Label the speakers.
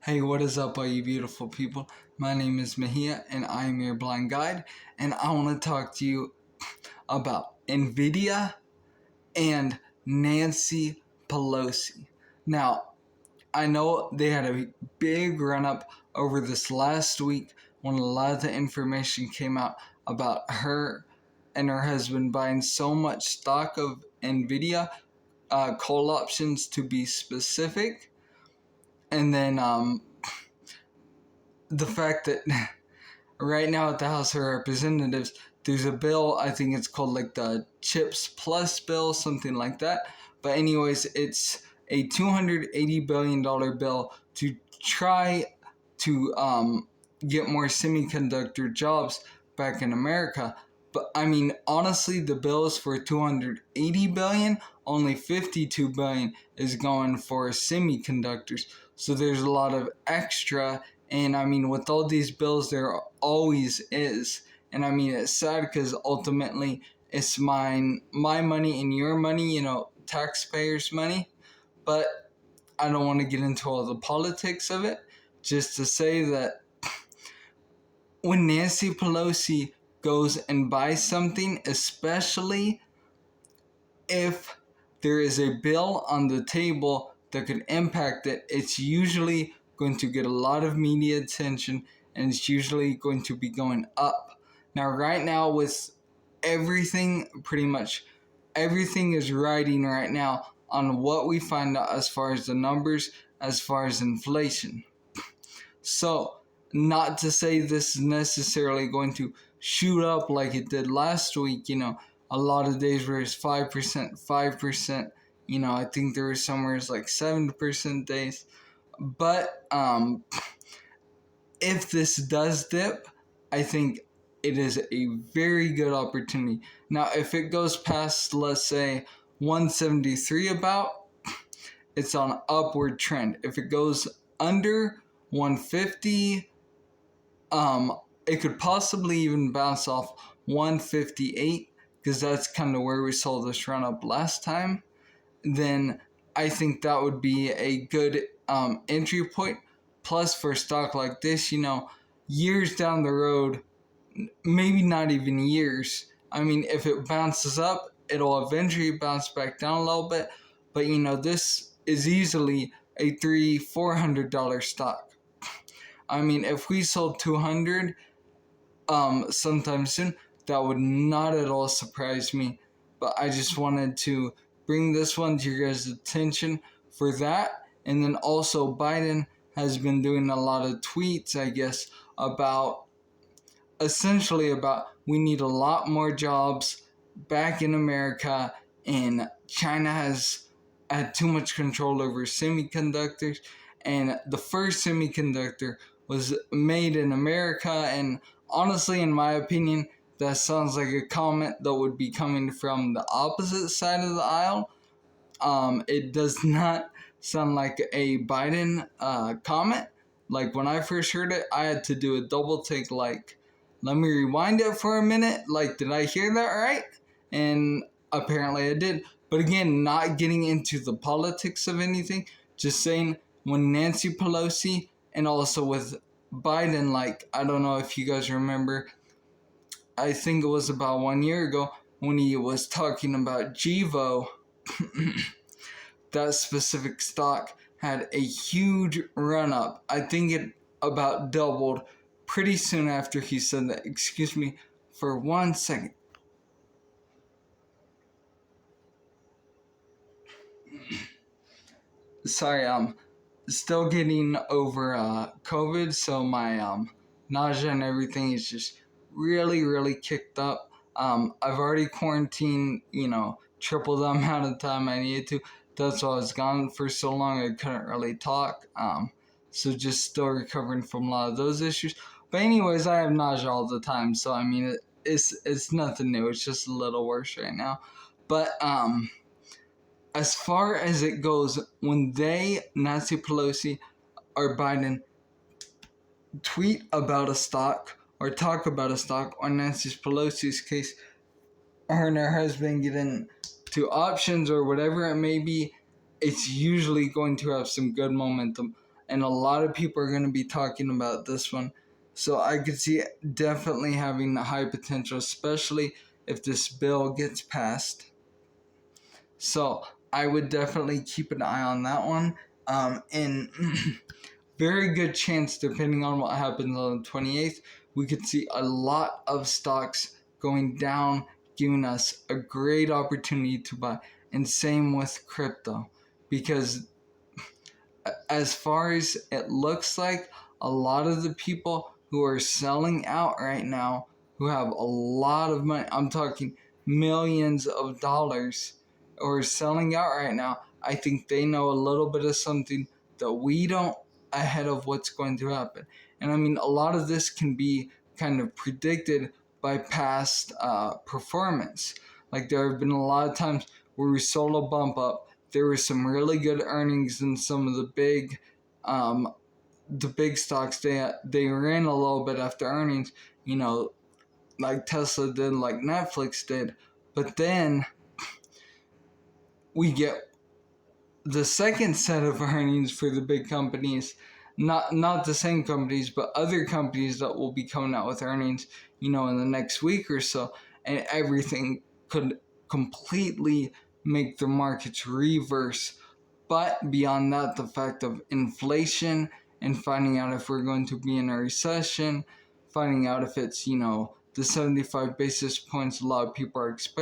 Speaker 1: Hey, what is up, all you beautiful people? My name is Mahia, and I am your blind guide, and I want to talk to you about Nvidia and Nancy Pelosi. Now, I know they had a big run up over this last week when a lot of the information came out about her and her husband buying so much stock of Nvidia, call options to be specific, and then the fact that right now at the House of Representatives, there's a bill, I think it's called like the Chips Plus bill, something like that. But anyways, it's a $280 billion bill to try to get more semiconductor jobs back in America. But I mean, honestly, the bill is for $280 billion. Only $52 billion is going for semiconductors. So there's a lot of extra. And I mean, with all these bills, there always is. And I mean, it's sad because ultimately it's my money and your money, taxpayers' money. But I don't want to get into all the politics of it. Just to say that when Nancy Pelosi goes and buys something, especially if there is a bill on the table that could impact it, it's usually going to get a lot of media attention, and it's usually going to be going up. Now, right now, with everything, pretty much everything is riding right now on what we find out as far as the numbers, as far as inflation. So, not to say this is necessarily going to shoot up like it did last week, a lot of days where it's 5%, 5%, I think there was somewhere it's like 7% days. But if this does dip, I think it is a very good opportunity. Now, if it goes past, let's say, 173 about, it's on upward trend. If it goes under 150, it could possibly even bounce off 158, because that's kind of where we saw this run up last time. Then I think that would be a good entry point. Plus, for a stock like this, years down the road, maybe not even years. I mean, if it bounces up, it'll eventually bounce back down a little bit. But this is easily a $300-$400 stock. I mean, if we sold 200 sometime soon, that would not at all surprise me. But I just wanted to bring this one to your guys' attention for that. And then also Biden has been doing a lot of tweets, I guess, about we need a lot more jobs back in America, and China has had too much control over semiconductors, and the first semiconductor was made in America. And honestly, in my opinion, that sounds like a comment that would be coming from the opposite side of the aisle. It does not sound like a Biden comment. Like, when I first heard it, I had to do a double take, like, let me rewind it for a minute. Like, did I hear that right? And apparently I did. But again, not getting into the politics of anything, just saying when Nancy Pelosi and also with Biden, like, I don't know if you guys remember, I think it was about 1 year ago when he was talking about GVO, that specific stock had a huge run up. I think it about doubled pretty soon after he said that. Excuse me for 1 second. Sorry, still getting over COVID, so my nausea and everything is just really, really kicked up. I've already quarantined, triple the amount of time I needed to. That's why I was gone for so long. I couldn't really talk. So just still recovering from a lot of those issues. But anyways, I have nausea all the time, so I mean it's nothing new. It's just a little worse right now. But as far as it goes, when Nancy Pelosi or Biden, tweet about a stock or talk about a stock, or Nancy Pelosi's case, her and her husband get into options or whatever it may be, it's usually going to have some good momentum. and a lot of people are going to be talking about this one. So I could see it definitely having a high potential, especially if this bill gets passed. So I would definitely keep an eye on that one. And very good chance, depending on what happens on the 28th, we could see a lot of stocks going down, giving us a great opportunity to buy. And same with crypto, because as far as it looks like, a lot of the people who are selling out right now, who have a lot of money, I'm talking millions of dollars, or selling out right now, I think they know a little bit of something that we don't, ahead of what's going to happen. And I mean, a lot of this can be kind of predicted by past performance. Like there have been a lot of times where we sold a bump up. There were some really good earnings in some of the big stocks. They ran a little bit after earnings, you know, like Tesla did, like Netflix did. But then we get the second set of earnings for the big companies, not the same companies, but other companies that will be coming out with earnings, you know, in the next week or so, and everything could completely make the markets reverse. But beyond that, the fact of inflation and finding out if we're going to be in a recession, finding out if it's, you know, the 75 basis points a lot of people are expecting.